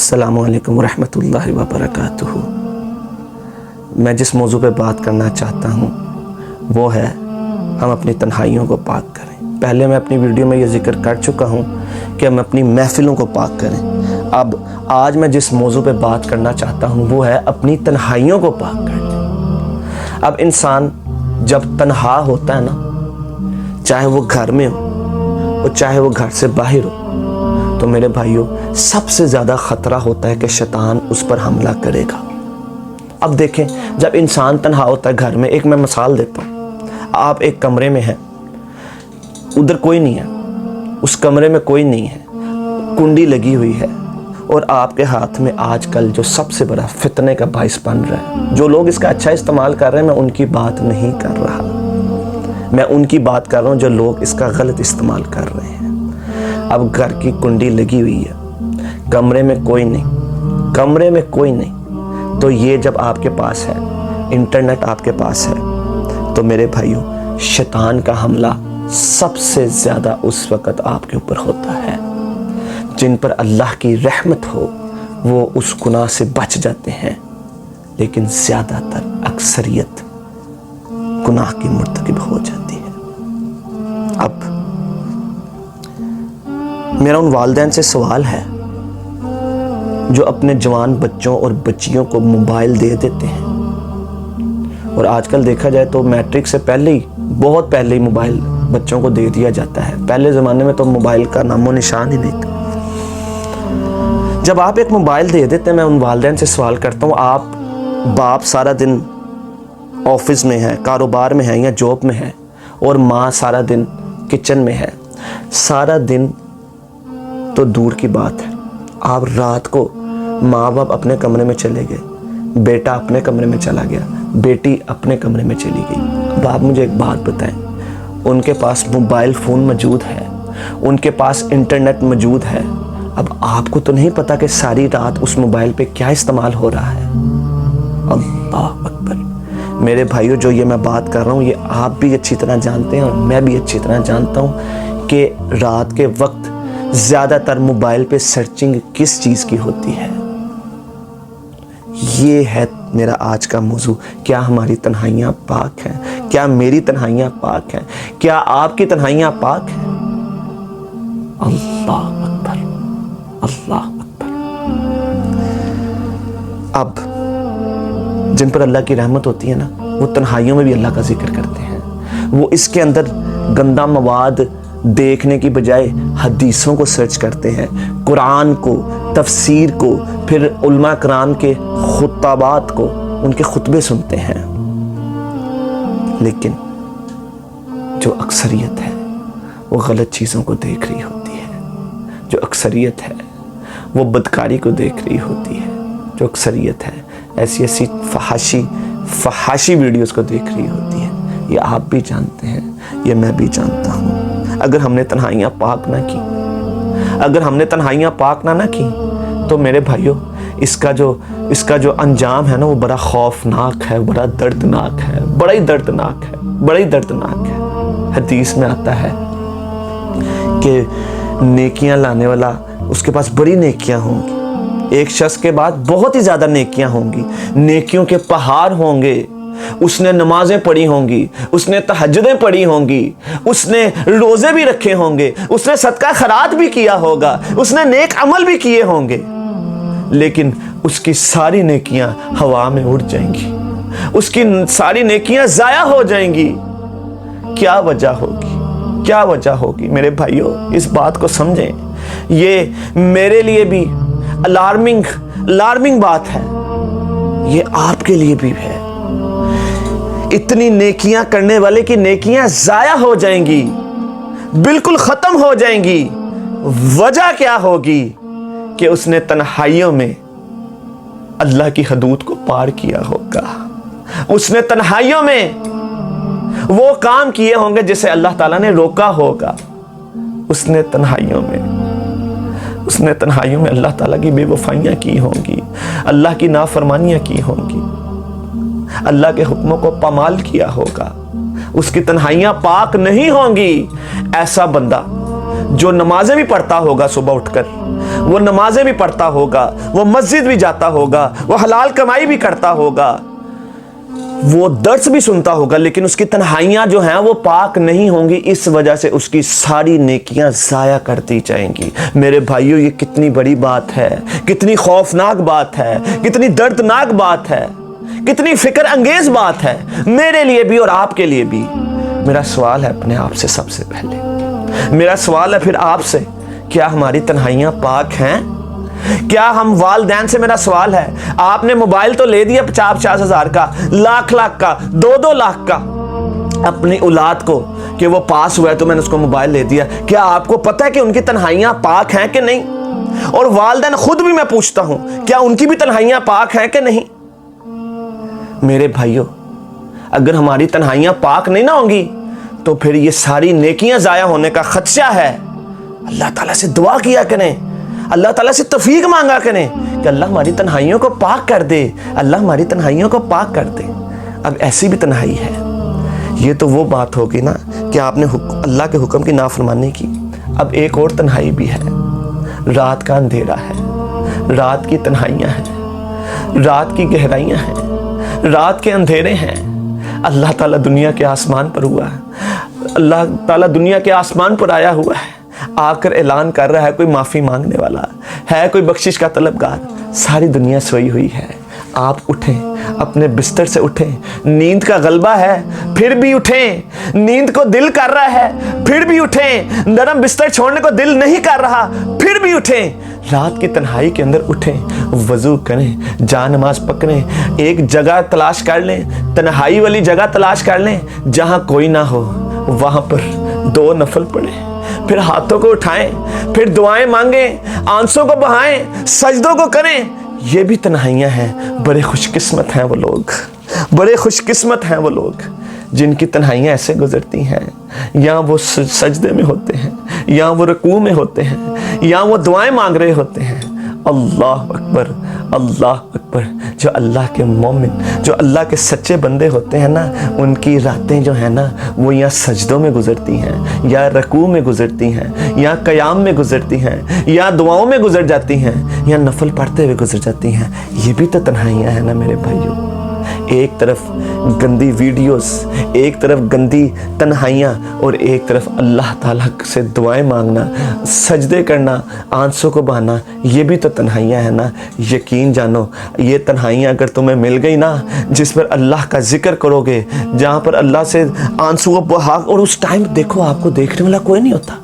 अस्सलामु अलैकुम वरहमतुल्लाहि वबरकातुहू। मैं जिस मौजू पे बात करना चाहता हूँ वो है हम अपनी तन्हाइयों को पाक करें। पहले मैं अपनी वीडियो में ये जिक्र कर चुका हूँ कि हम अपनी महफिलों को पाक करें। अब आज मैं जिस मौजू पे बात करना चाहता हूँ वो है अपनी तन्हाइयों को पाक करना। अब इंसान जब तन्हा होता है ना, चाहे वो घर में हो और चाहे वो घर से बाहर हो, तो मेरे भाइयों सबसे ज़्यादा ख़तरा होता है कि शैतान उस पर हमला करेगा। अब देखें, जब इंसान तन्हा होता है घर में, एक मैं मिसाल देता हूँ। आप एक कमरे में हैं, उधर कोई नहीं है, उस कमरे में कोई नहीं है, कुंडी लगी हुई है और आपके हाथ में आजकल जो सबसे बड़ा फितने का बाइस बन रहा है, जो लोग इसका अच्छा इस्तेमाल कर रहे हैं, मैं उनकी बात नहीं कर रहा, मैं उनकी बात कर रहा हूँ जो लोग इसका गलत इस्तेमाल कर रहे हैं। अब घर की कुंडी लगी हुई है, कमरे में कोई नहीं, कमरे में कोई नहीं, तो ये जब आपके पास है, इंटरनेट आपके पास है, तो मेरे भाइयों शैतान का हमला सबसे ज़्यादा उस वक़्त आपके ऊपर होता है। जिन पर अल्लाह की रहमत हो वो उस गुनाह से बच जाते हैं, लेकिन ज़्यादातर अक्सरियत गुनाह की मुर्तकिब हो जाती है। अब मेरा उन वालिदैन से सवाल है जो अपने जवान बच्चों और बच्चियों को मोबाइल दे देते हैं, और आजकल देखा जाए तो मैट्रिक से पहले ही, बहुत पहले ही मोबाइल बच्चों को दे दिया जाता है। पहले ज़माने में तो मोबाइल का नामो निशान ही नहीं था। जब आप एक मोबाइल दे देते हैं, मैं उन वालिदैन से सवाल करता हूँ, आप बाप सारा दिन ऑफिस में है, कारोबार में है या जॉब में है, और माँ सारा दिन किचन में है, सारा दिन तो दूर की बात है, आप रात को माँ बाप अपने कमरे में चले गए, बेटा अपने कमरे में चला गया, बेटी अपने कमरे में चली गई। अब आप मुझे एक बात बताएं, उनके पास मोबाइल फ़ोन मौजूद है, उनके पास इंटरनेट मौजूद है, अब आपको तो नहीं पता कि सारी रात उस मोबाइल पे क्या इस्तेमाल हो रहा है। अल्लाह अकबर। मेरे भाइयों, जो ये मैं बात कर रहा हूँ ये आप भी अच्छी तरह जानते हैं और मैं भी अच्छी तरह जानता हूँ कि रात के वक्त ज़्यादातर मोबाइल पे सर्चिंग किस चीज़ की होती है। ये है मेरा आज का मौजू। क्या हमारी तन्हाइयाँ पाक हैं? क्या मेरी तन्हाइयाँ पाक हैं? क्या आपकी तन्हाइयाँ पाक हैं? अल्लाह अकबर, अल्लाह अकबर। अब जिन पर अल्लाह की रहमत होती है ना, वो तन्हाइयों में भी अल्लाह का जिक्र करते हैं। वो इसके अंदर गंदा मवाद देखने की बजाय हदीसों को सर्च करते हैं, कुरान को, तफसीर को, फिर उलमा कराम के खुताबात को, उनके खुतबे सुनते हैं। लेकिन जो अक्सरियत है वो गलत चीज़ों को देख रही होती है, जो अक्सरियत है वो बदकारी को देख रही होती है, जो अक्सरियत है ऐसी ऐसी फहाशी वीडियोस को देख रही होती है। ये आप भी जानते हैं, ये मैं भी जानता हूँ। अगर हमने तन्हाइयाँ पाक ना की, अगर हमने तन्हाइयाँ पाक ना की, तो मेरे भाइयों इसका जो अंजाम है ना, वो बड़ा खौफनाक है, बड़ा दर्दनाक है, बड़ा ही दर्दनाक है, बड़ा ही दर्दनाक है। हदीस में आता है कि नेकियां लाने वाला, उसके पास बड़ी नेकियां होंगी, एक शख्स के बाद बहुत ही ज़्यादा नेकियां होंगी, नेकियों के पहाड़ होंगे। उसने नमाजें पढ़ी होंगी, उसने तहज्जुदें पढ़ी होंगी, उसने रोज़े भी रखे होंगे, उसने सदका खैरात भी किया होगा, उसने नेक अमल भी किए होंगे, लेकिन उसकी सारी नेकियां हवा में उड़ जाएंगी, उसकी सारी नेकियां ज़ाया हो जाएंगी। क्या वजह होगी? क्या वजह होगी? मेरे भाइयों, इस बात को समझें। ये मेरे लिए भी अलार्मिंग बात है, ये आपके लिए भी है। इतनी नेकियां करने वाले की नेकियां ज़ाया हो जाएंगी, बिल्कुल ख़त्म हो जाएंगी। वजह क्या होगी? कि उसने तन्हाइयों में अल्लाह की हदूद को पार किया होगा, उसने तन्हाइयों में वो काम किए होंगे जिसे अल्लाह ताला ने रोका होगा, उसने तन्हाइयों में अल्लाह ताला की बेवफाइयाँ की होंगी, अल्लाह की नाफरमानियाँ की होंगी, अल्लाह के हुक्मों को पामाल किया होगा, उसकी तन्हाइयाँ पाक नहीं होंगी। ऐसा बंदा जो नमाजें भी पढ़ता होगा सुबह उठकर, वो नमाजें भी पढ़ता होगा, वो मस्जिद भी जाता होगा, वो हलाल कमाई भी करता होगा, वो दर्स भी सुनता होगा, लेकिन उसकी तन्हाइयाँ जो हैं वो पाक नहीं होंगी, इस वजह से उसकी सारी नेकियां ज़ाया कर दी जाएंगी। मेरे भाइयों, ये कितनी बड़ी बात है, कितनी खौफनाक बात है, कितनी दर्दनाक बात है, कितनी फिक्र अंगेज बात है, मेरे लिए भी और आपके लिए भी। मेरा सवाल है अपने आप से, सबसे पहले मेरा सवाल है फिर आपसे, क्या हमारी तन्हाइयाँ पाक हैं? क्या हम वालदैन से, मेरा सवाल है, आपने मोबाइल तो ले दिया 50-50 हज़ार का, लाख का, 2-2 लाख का अपनी औलाद को, कि वो पास हुआ है तो मैंने उसको मोबाइल ले दिया। क्या आपको पता है कि उनकी तन्हाइयाँ पाक हैं कि नहीं? और वालदैन खुद भी मैं पूछता हूं, क्या उनकी भी तन्हाइयाँ पाक हैं कि नहीं? मेरे भाइयों, अगर हमारी तन्हाइयाँ पाक नहीं ना होंगी तो फिर ये सारी नेकियां ज़ाया होने का खदशा है। अल्लाह ताला से दुआ किया करें, अल्लाह ताला से तौफीक मांगा करें कि अल्लाह हमारी तन्हाइयों को पाक कर दे, अल्लाह हमारी तन्हाइयों को पाक कर दे। अब ऐसी भी तन्हाई है, ये तो वो बात होगी ना कि आपने अल्लाह के हुक्म की नाफरमानी की। अब एक और तन्हाई भी है, रात का अंधेरा है, रात की तन्हाइयाँ हैं, रात की गहराइयाँ हैं, रात के अंधेरे हैं। अल्लाह ताला दुनिया के आसमान पर हुआ है, अल्लाह ताला दुनिया के आसमान पर आया हुआ है, आकर ऐलान कर रहा है, कोई माफ़ी मांगने वाला है, कोई बख्शिश का तलबगार। सारी दुनिया सोई हुई है, आप उठें, अपने बिस्तर से उठें। नींद का गलबा है फिर भी उठें, नींद को दिल कर रहा है फिर भी उठें, नरम बिस्तर छोड़ने को दिल नहीं कर रहा फिर भी उठें। रात की तन्हाई के अंदर उठें, वज़ू करें, जान नमाज पकड़ें, एक जगह तलाश कर लें, तन्हाई वाली जगह तलाश कर लें जहाँ कोई ना हो, वहाँ पर 2 नफल पढ़ें, फिर हाथों को उठाएं, फिर दुआएं मांगें, आंसू को बहाएं, सजदों को करें। ये भी तन्हाइयाँ हैं। बड़े खुशकिस्मत हैं वो लोग, बड़े खुशकिस्मत हैं वो लोग जिनकी तन्हाइयाँ ऐसे गुजरती हैं, या वो सजदे में होते हैं, या वो रुकू में होते हैं, या वो दुआएं मांग रहे होते हैं। अल्लाह अकबर, अल्लाह अकबर। जो अल्लाह के मोमिन, जो अल्लाह के सच्चे बंदे होते हैं ना, उनकी रातें जो है ना वो या सजदों में गुजरती हैं, या रकू में गुजरती हैं, या क़याम में गुजरती हैं, या दुआओं में गुजर जाती हैं, या नफल पढ़ते हुए गुजर जाती हैं। ये भी तो तन्हाइयाँ हैं ना मेरे भाइयों। एक तरफ गंदी वीडियोस, एक तरफ गंदी तन्हाइयाँ, और एक तरफ अल्लाह ताला से दुआएं मांगना, सजदे करना, आंसू को बहाना। ये भी तो तन्हाइयाँ हैं ना। यकीन जानो, ये तन्हाइयाँ अगर तुम्हें मिल गई ना, जिस पर अल्लाह का जिक्र करोगे, जहाँ पर अल्लाह से आंसू को बहा, और उस टाइम देखो आपको देखने वाला कोई नहीं होता,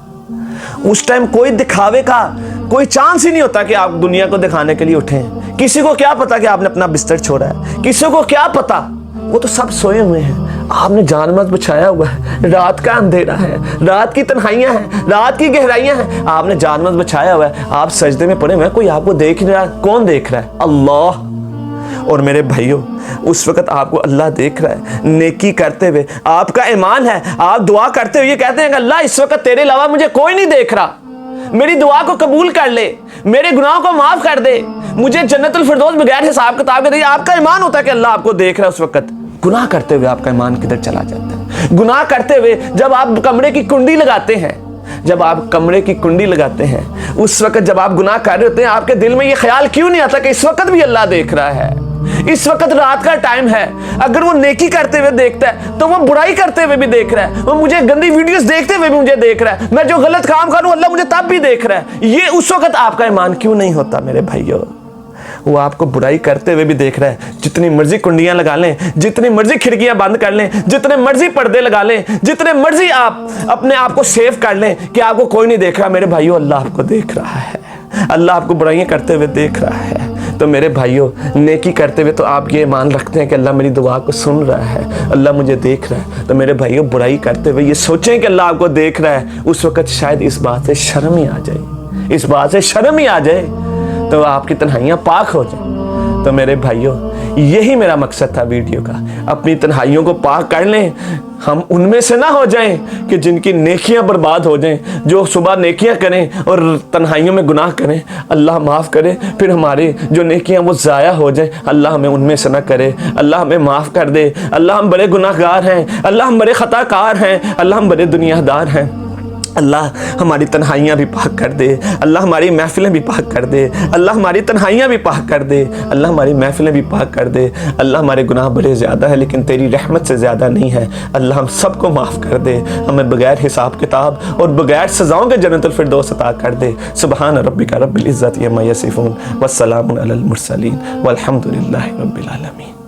उस टाइम कोई दिखावे का कोई चांस ही नहीं होता कि आप दुनिया को दिखाने के लिए उठें। किसी को क्या पता कि आपने अपना बिस्तर छोड़ा है, किसी को क्या पता, वो तो सब सोए हुए हैं। आपने जानमत बिछाया हुआ है, रात का अंधेरा है, रात की तन्हाइयाँ हैं, रात की गहराइयाँ हैं, आपने जानमत बिछाया हुआ है, आप सजदे में पड़े हुए हैं, कोई आपको देख नहीं रहा। कौन देख रहा है? अल्लाह। और मेरे भाइयों, उस वक्त आपको अल्लाह देख रहा है, नेकी करते हुए। आपका ईमान है, आप दुआ करते हुए ये कहते हैं कि अल्लाह इस वक्त तेरे अलावा मुझे कोई नहीं देख रहा, मेरी दुआ को कबूल कर ले, मेरे गुनाहों को माफ कर दे, मुझे जन्नतुल फिरदौस बगैर हिसाब किताब के दे। आपका ईमान होता है कि अल्लाह आपको देख रहा है उस वक्त। गुनाह करते हुए आपका ईमान किधर चला जाता है? गुनाह करते हुए जब आप कमरे की कुंडी लगाते हैं, जब आप कमरे की कुंडी लगाते हैं, उस वक्त जब आप गुनाह कर रहे होते हैं, आपके दिल में ये ख्याल क्यों नहीं आता कि इस वक्त भी अल्लाह देख रहा है, इस वक्त रात का टाइम है। अगर वो नेकी करते हुए देखता है तो वो बुराई करते हुए भी देख रहा है, वो मुझे गंदी वीडियोस देखते हुए भी मुझे देख रहा है, मैं जो गलत काम करूं अल्लाह मुझे तब भी देख रहा है। ये उस वक्त आपका ईमान क्यों नहीं होता मेरे भाइयों? वो आपको बुराई करते हुए भी देख रहा है। जितनी मर्जी कुंडियां लगा लें, जितनी मर्जी खिड़कियां बंद कर लें, जितने मर्जी पर्दे लगा लें, जितने मर्जी आप अपने आप को सेव कर लें कि आपको कोई नहीं देख रहा, मेरे भाइयों अल्लाह आपको देख रहा है, अल्लाह आपको बुराइयां करते हुए देख रहा है। तो मेरे भाइयों, नेकी करते हुए तो आप ये ईमान रखते हैं कि अल्लाह मेरी दुआ को सुन रहा है, अल्लाह मुझे देख रहा है। तो मेरे भाइयों, बुराई करते हुए ये सोचें कि अल्लाह आपको देख रहा है, उस वक्त शायद इस बात से शर्म ही आ जाए, इस बात से शर्म ही आ जाए, तो आपकी तन्हाइयाँ पाक हो जाए। तो मेरे भाइयों, यही मेरा मकसद था वीडियो का, अपनी तन्हाइयों को पाक कर लें। हम उनमें से ना हो जाएं कि जिनकी नेकियां बर्बाद हो जाएं, जो सुबह नेकियां करें और तन्हाइयों में गुनाह करें। अल्लाह माफ़ करे, फिर हमारी जो नेकियां वो ज़ाया हो जाएं। अल्लाह हमें उनमें से ना करे, अल्लाह हमें माफ़ कर दे। अल्लाह हम बड़े गुनाहगार हैं, अल्लाह हम बड़े ख़ताकार हैं, अल्लाह हम बड़े दुनियादार हैं। اللہ ہماری تنہائیاں بھی پاک کر دے، اللہ ہماری محفلیں بھی پاک کر دے، اللہ ہماری تنہائیاں بھی پاک کر دے، اللہ ہماری محفلیں بھی پاک کر دے۔ اللہ ہمارے گناہ بڑے زیادہ ہیں لیکن تیری رحمت سے زیادہ نہیں ہے، اللہ ہم سب کو معاف کر دے، ہمیں بغیر حساب کتاب اور بغیر سزاؤں کے جنت الفردوس عطا کر دے۔ سبحان ربک رب العزت عما یصفون والسلام علی المرسلین والحمد للہ رب العالمین۔